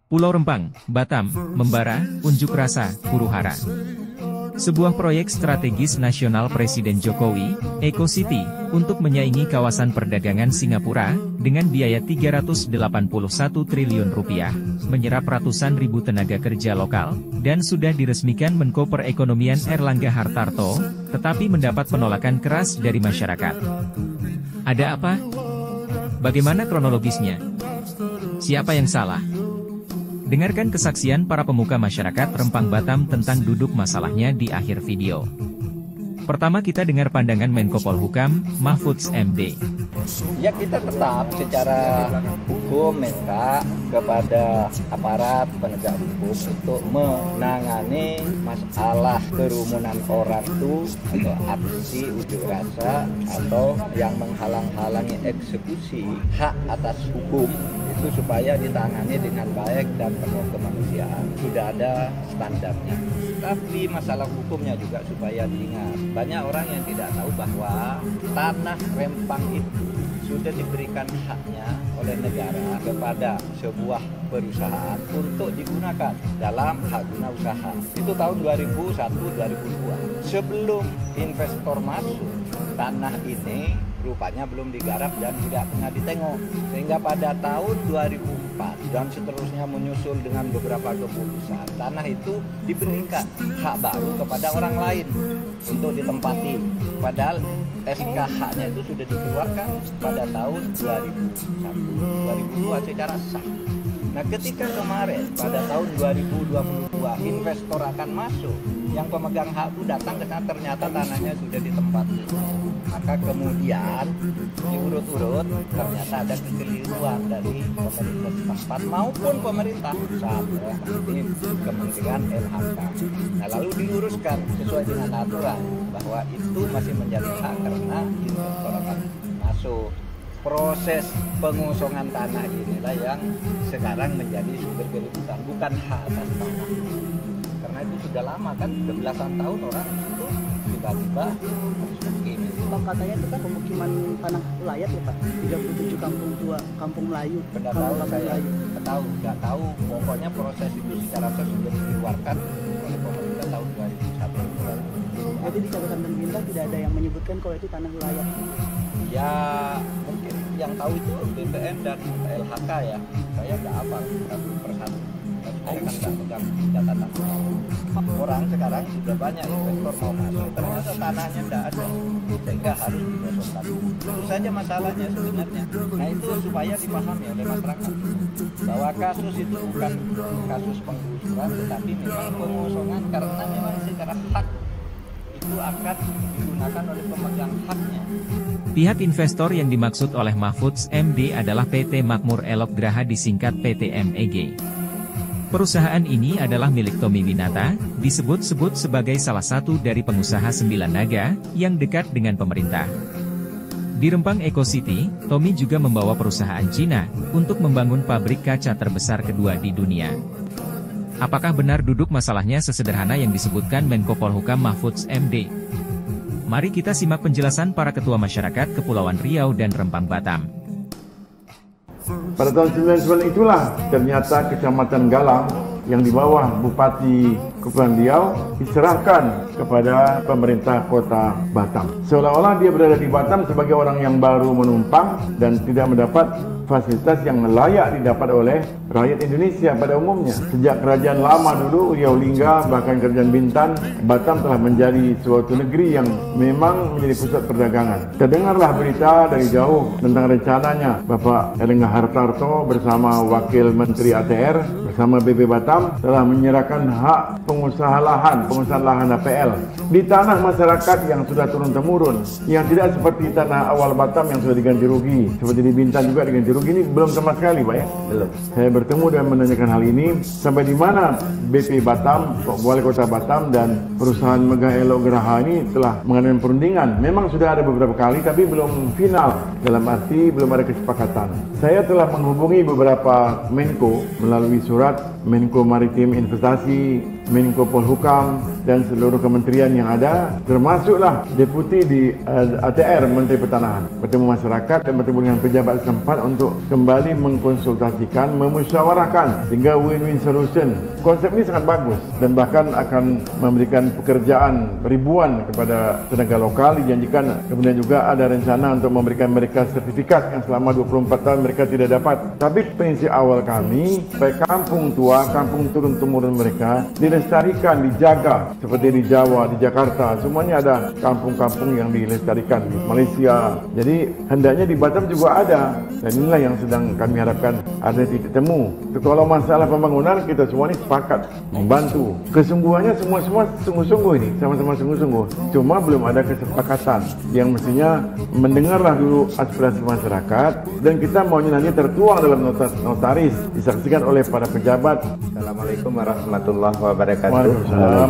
Pulau Rempang, Batam, membara, unjuk rasa, huru-hara. Sebuah proyek strategis nasional Presiden Jokowi, Eco City, untuk menyaingi kawasan perdagangan Singapura, dengan biaya 381 triliun rupiah, menyerap ratusan ribu tenaga kerja lokal, dan sudah diresmikan Menko Perekonomian Airlangga Hartarto, tetapi mendapat penolakan keras dari masyarakat. Ada apa? Bagaimana kronologisnya? Siapa yang salah? Dengarkan kesaksian para pemuka masyarakat Rempang Batam tentang duduk masalahnya di akhir video. Pertama kita dengar pandangan Menko Polhukam, Mahfudz MD. Ya kita tetap secara hukum minta kepada aparat penegak hukum untuk menangani masalah kerumunan orang itu atau aksi unjuk rasa atau yang menghalang-halangi eksekusi hak atas hukum itu supaya ditangani dengan baik dan penuh kemanusiaan. Sudah ada standarnya. Tapi masalah hukumnya juga supaya diingat. Banyak orang yang tidak tahu bahwa tanah Rempang itu sudah diberikan haknya oleh negara kepada sebuah perusahaan untuk digunakan dalam hak guna usaha. Itu tahun 2001-2002. Sebelum investor masuk, tanah ini rupanya belum digarap dan tidak pernah ditengok. Sehingga pada tahun 2004 dan seterusnya menyusul dengan beberapa keputusan, tanah itu diberikan hak baru kepada orang lain untuk ditempati. Padahal SK haknya itu sudah dikeluarkan pada tahun 2001-2002 secara sah. Nah ketika kemarin pada tahun 2022 investor akan masuk, yang pemegang hak itu datang karena ternyata tanahnya sudah ditempati. Maka kemudian diurut-urut ternyata ada kekeliruan dari pemerintah setempat maupun pemerintah pusat, ini Kementerian LHK. Nah lalu diuruskan sesuai dengan aturan bahwa itu masih menjadi hak karena investor akan masuk. Proses pengosongan tanah inilah yang sekarang menjadi sumber keributan, bukan hak atas tanah. Karena itu sudah lama kan, belasan tahun orang itu tiba-tiba ini. Bang, katanya itu kan pemukiman tanah ulayat ya Pak, 37 kampung tua, kampung Melayu. Tidak tahu, saya nggak tahu. Pokoknya proses itu secara resmi sudah dikeluarkan oleh pemerintah tahun 2001. Jadi di catatan pemerintah tidak ada yang menyebutkan kalau itu tanah ulayat. Ya mungkin yang tahu itu BPN dan LHK ya. Saya nggak hafal satu persatu. Saya kan nggak pegang catatan. Orang sekarang sudah banyak investor mau masuk, ternyata tanahnya tidak ada, sehingga harus digosokkan. Itu saja masalahnya sebenarnya. Nah itu supaya dipahami oleh masyarakat bahwa kasus itu bukan kasus penggusuran, tetapi memang pengosongan karena memang secara hak itu akan digunakan oleh pemegang haknya. Pihak investor yang dimaksud oleh Mahfudz MD adalah PT Makmur Elok Graha disingkat PT MEG. Perusahaan ini adalah milik Tommy Winata, disebut-sebut sebagai salah satu dari pengusaha Sembilan Naga, yang dekat dengan pemerintah. Di Rempang Eco City, Tommy juga membawa perusahaan Cina, untuk membangun pabrik kaca terbesar kedua di dunia. Apakah benar duduk masalahnya sesederhana yang disebutkan Menko Polhukam Mahfudz MD? Mari kita simak penjelasan para ketua masyarakat Kepulauan Riau dan Rempang Batam. Pada tahun 99 itulah ternyata Kecamatan Galang yang di bawah Bupati Kepulauan Riau diserahkan kepada pemerintah kota Batam. Seolah-olah dia berada di Batam sebagai orang yang baru menumpang dan tidak mendapat fasilitas yang layak didapat oleh rakyat Indonesia pada umumnya. Sejak kerajaan lama dulu, Riau Lingga, bahkan kerajaan Bintan, Batam telah menjadi suatu negeri yang memang menjadi pusat perdagangan. Terdengarlah berita dari jauh tentang rencananya Bapak Airlangga Hartarto bersama Wakil Menteri ATR bersama BP Batam telah menyerahkan hak pengusaha lahan APL di tanah masyarakat yang sudah turun-temurun, yang tidak seperti tanah awal Batam yang sudah diganti rugi, seperti di Bintan juga diganti rugi. Ini belum sama sekali Pak ya. Belum. Saya bertemu dan menanyakan hal ini sampai di mana BP Batam, Wali Kota Batam dan perusahaan Megah Elok Graha ini telah mengadakan perundingan. Memang sudah ada beberapa kali tapi belum final, dalam arti belum ada kesepakatan. Saya telah menghubungi beberapa Menko melalui surat Menko Maritim Investasi, Menko Polhukam, dan seluruh kementerian yang ada, termasuklah Deputi di ATR Menteri Pertanahan, bertemu masyarakat dan bertemu dengan pejabat setempat untuk kembali mengkonsultasikan, memusyawarahkan hingga win-win solution. Konsep ini sangat bagus dan bahkan akan memberikan pekerjaan ribuan kepada tenaga lokal dijanjikan. Kemudian juga ada rencana untuk memberikan mereka sertifikat yang selama 24 tahun mereka tidak dapat. Tapi prinsip awal kami supaya kampung tua, kampung turun-temurun mereka dilestarikan, dijaga, seperti di Jawa, di Jakarta, semuanya ada kampung-kampung yang dilestarikan di Malaysia. Jadi hendaknya di Batam juga ada, dan inilah yang sedang kami harapkan ada titik temu. Kalau masalah pembangunan kita semua ini sepakat membantu. Kesungguhannya semua sungguh-sungguh ini, sama-sama sungguh-sungguh. Cuma belum ada kesepakatan yang mestinya mendengarlah dulu aspirasi masyarakat, dan kita maunya nanti tertuang dalam notaris, disaksikan oleh para pejabat. Assalamualaikum warahmatullahi wabarakatuh. Waalaikumsalam.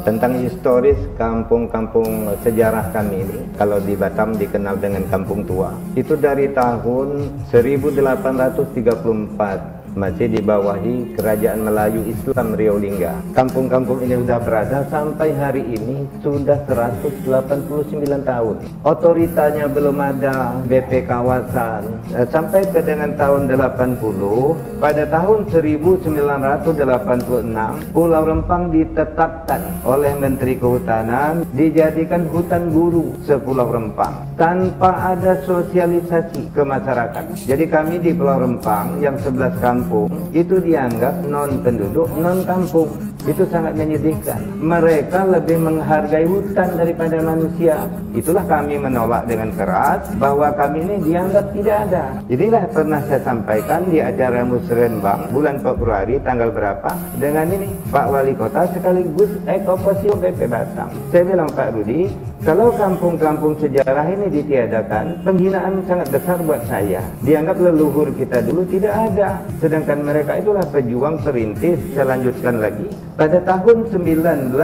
Tentang historis kampung-kampung sejarah kami ini, kalau di Batam dikenal dengan Kampung Tua, itu dari tahun 1834 masih dibawahi Kerajaan Melayu Islam Riau Lingga. Kampung-kampung ini sudah berada sampai hari ini sudah 189 tahun. Otoritanya belum ada, BP kawasan. Sampai ke dengan tahun 80, pada tahun 1986, Pulau Rempang ditetapkan oleh Menteri Kehutanan dijadikan hutan guru sepulau Rempang tanpa ada sosialisasi ke masyarakat. Jadi kami di Pulau Rempang yang 11 kampung itu dianggap non penduduk, non kampung. Itu sangat menyedihkan. Mereka lebih menghargai hutan daripada manusia. Itulah kami menolak dengan keras bahwa kami ini dianggap tidak ada. Inilah pernah saya sampaikan di acara Musrenbang bulan Februari tanggal berapa dengan ini Pak Wali Kota sekaligus Ekoposio BP Batam. Saya bilang, Pak Rudi, kalau kampung-kampung sejarah ini ditiadakan, penghinaan sangat besar buat saya. Dianggap leluhur kita dulu tidak ada. Sedangkan mereka itulah pejuang perintis. Saya lanjutkan lagi. Pada tahun 1992,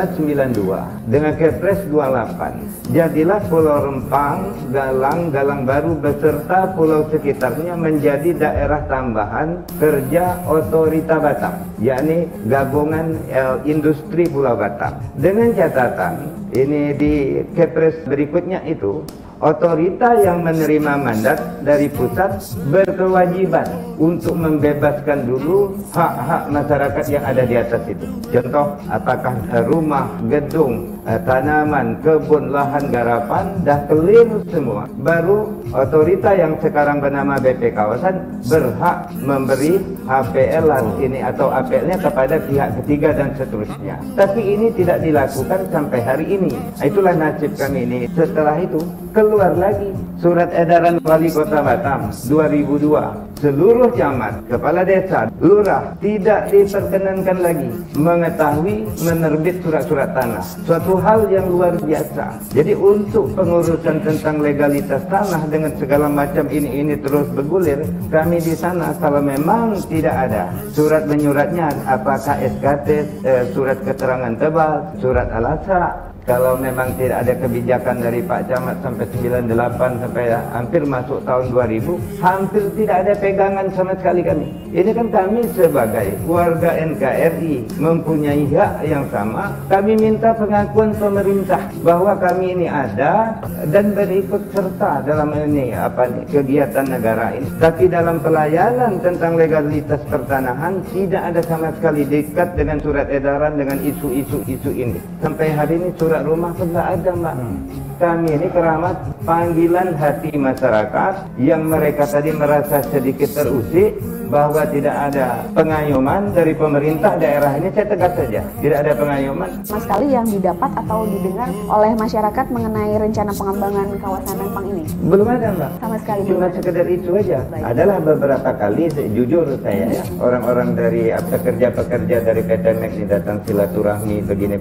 dengan Kepres 28, jadilah Pulau Rempang, Galang Baru beserta pulau sekitarnya menjadi daerah tambahan kerja Otorita Batam, yakni Gabungan Industri Pulau Batam. Dengan catatan, ini di Kepres berikutnya itu, otorita yang menerima mandat dari pusat berkewajiban untuk membebaskan dulu hak-hak masyarakat yang ada di atas itu. Contoh, apakah rumah, gedung, tanaman, kebun, lahan garapan dah clear semua. Baru otorita yang sekarang bernama BP Kawasan berhak memberi HPL ini atau APL-nya kepada pihak ketiga dan seterusnya. Tapi ini tidak dilakukan sampai hari ini. Itulah nasib kami ini. Setelah itu keluar lagi surat edaran Wali Kota Batam 2002. Seluruh camat, kepala desa, lurah tidak diperkenankan lagi mengetahui menerbit surat-surat tanah. Suatu hal yang luar biasa. Jadi untuk pengurusan tentang legalitas tanah dengan segala macam ini terus bergulir, kami di sana kalau memang tidak ada surat menyuratnya, apakah SKT, surat keterangan tebal, surat alasa. Kalau memang tidak ada kebijakan dari Pak Camat sampai 98 sampai hampir masuk tahun 2000, hampir tidak ada pegangan sama sekali kami. Ini kan kami sebagai warga NKRI mempunyai hak yang sama. Kami minta pengakuan pemerintah bahwa kami ini ada dan berikut serta dalam ini kegiatan negara ini. Tapi dalam pelayanan tentang legalitas pertanahan tidak ada sama sekali dekat dengan surat edaran dengan isu-isu ini. Sampai hari ini surat rumah pun tak ada, Mbak. Kami ini keramat panggilan hati masyarakat yang mereka tadi merasa sedikit terusik bahwa tidak ada pengayoman dari pemerintah daerah ini. Saya tegas saja, tidak ada pengayoman sama sekali yang didapat atau didengar oleh masyarakat mengenai rencana pengembangan kawasan Rempang ini. Belum ada, Mbak. Sama sekali cuma sekedar itu aja. Baik. Adalah beberapa kali, jujur saya ya, orang-orang dari pekerja-pekerja dari PT MEK ini datang silaturahmi begini.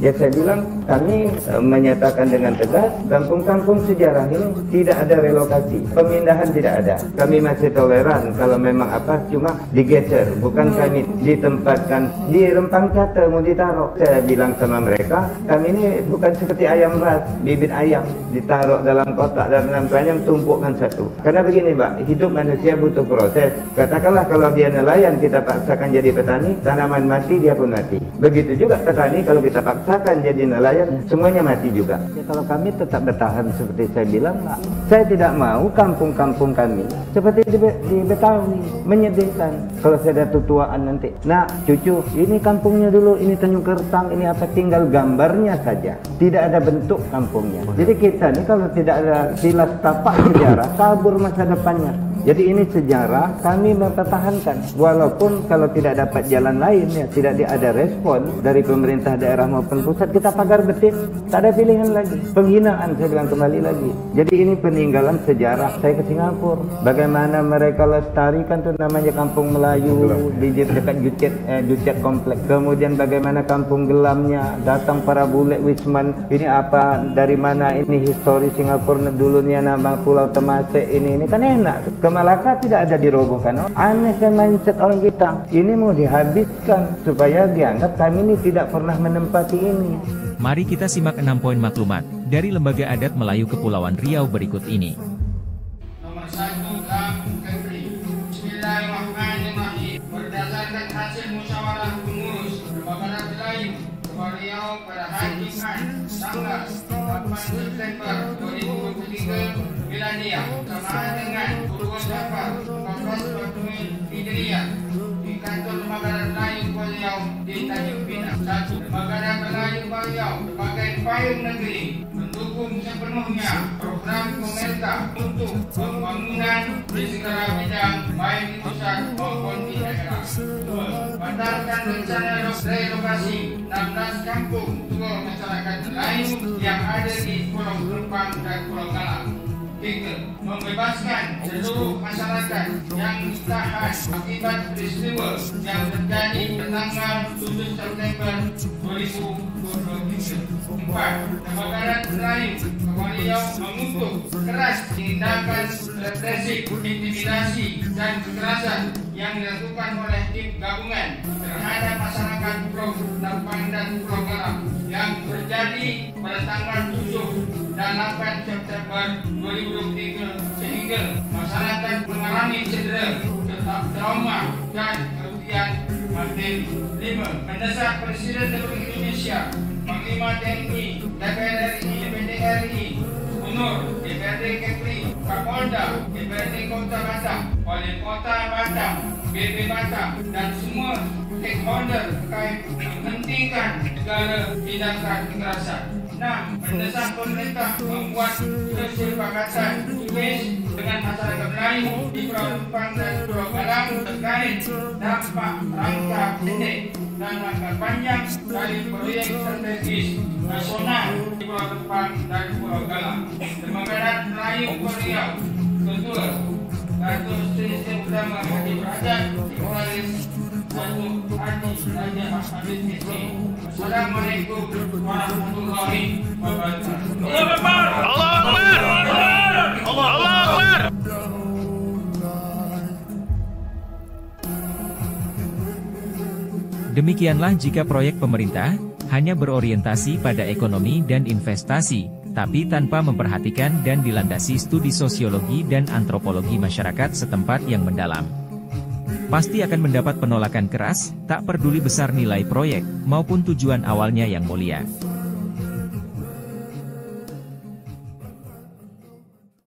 Ya saya bilang kami menyatakan dengan dengan tegas, kampung-kampung sejarah ini tidak ada relokasi, pemindahan tidak ada. Kami masih toleran kalau memang cuma digeser, bukan kami ditempatkan di Rempang Cata mau ditaruh. Saya bilang sama mereka, kami ini bukan seperti ayam ras, bibit ayam ditaruh dalam kotak dan nampaknya tumpukkan satu. Karena begini Pak, hidup manusia butuh proses. Katakanlah kalau dia nelayan kita paksakan jadi petani, tanaman mati dia pun mati. Begitu juga petani kalau kita paksakan jadi nelayan, semuanya mati juga. Ya, kalau kami tetap bertahan seperti saya bilang, Pak, saya tidak mau kampung-kampung kami seperti di Betawi, menyedihkan. Kalau saya ada tutuaan nanti, nah cucu, ini kampungnya dulu, ini Tanjung Kertang, ini apa, tinggal gambarnya saja, tidak ada bentuk kampungnya. Jadi kita ini kalau tidak ada silas tapak sejarah, kabur masa depannya. Jadi ini sejarah kami mempertahankan, walaupun kalau tidak dapat jalan lain, ya tidak ada respon dari pemerintah daerah maupun pusat, kita pagar betis, tak ada pilihan lagi. Penghinaan, saya bilang kembali lagi. Jadi ini peninggalan sejarah. Saya ke Singapura, bagaimana mereka lestarikan tuh namanya Kampung Melayu di dekat Jucet Kompleks. Kemudian bagaimana Kampung Gelamnya, datang para bule Wisman, ini apa, dari mana ini histori Singapura dulunya nama Pulau Temasek, ini kan enak. Malaka tidak ada dirobohkan. Aneh mindset orang kita. Ini mau dihabiskan supaya dianggap kami ini tidak pernah menempati ini. Mari kita simak 6 poin maklumat dari Lembaga Adat Melayu Kepulauan Riau berikut ini. Nomor 1, Kampung Kepri. Bismillahirrahmanirrahim. Berdasarkan hasil musyawarah pengurus Lembaga Adat Melayu Kepulauan Riau pada hari Jumat tanggal 8 September 2023 Miladiah bersamaan dengan 2 Safar 1440 Hijriah di kantor Lembaga Adat Melayu Kepulauan Riau di Tanjung Pinang. 1. Lembaga Adat Melayu Kepulauan Riau sebagai payung negeri mendukung sepenuhnya program pemerintah untuk pembangunan di segala bidang baik di pusat maupun di daerah. 2. Batalkan rencana relokasi 16 kampung tua masyarakat Melayu yang ada di Pulau Rempang dan Pulau Galang. 3. Membebaskan seluruh masyarakat yang ditahan akibat peristiwa yang terjadi tanggal 7 September 2023. 4. Lembaga Adat Melayu Kepulauan Riau mengutuk keras tindakan represif, intimidasi dan kekerasan yang dilakukan oleh tim gabungan terhadap masyarakat Pulau Rempang dan Pulau Galang yang terjadi pada tanggal 7 dan 8 September 2023 sehingga masyarakat mengalami cedera, trauma dan kerugian materi. 5. Mendesak Presiden Republik Indonesia, Panglima TNI, DPR RI, DPD RI, Gubernur, DPRD Kepri, Kapolda, DPRD Kota Batam, Wali Kota Batam, BP Batam dan semua stakeholder terkait menghentikan segala tindakan kekerasan. 6. Mendesak pemerintah membuat kesepakatan tulis dengan masyarakat Melayu di Pulau Rempang dan Pulau Galang terkait dampak rangka pendek dan rangka panjang dari proyek strategis nasional di Pulau Rempang dan Pulau Galang. Lembaga Adat Melayu Kepulauan Riau. Ketua Datuk Seri Utama Haji Berhajat Dimoralis Datuk Haji Raja Habib Misi. Assalamualaikum warahmatullahi wabarakatuh. Allah Akbar. Allah Akbar. Demikianlah jika proyek pemerintah hanya berorientasi pada ekonomi dan investasi, tapi tanpa memperhatikan dan dilandasi studi sosiologi dan antropologi masyarakat setempat yang mendalam. Pasti akan mendapat penolakan keras, tak peduli besar nilai proyek, maupun tujuan awalnya yang mulia.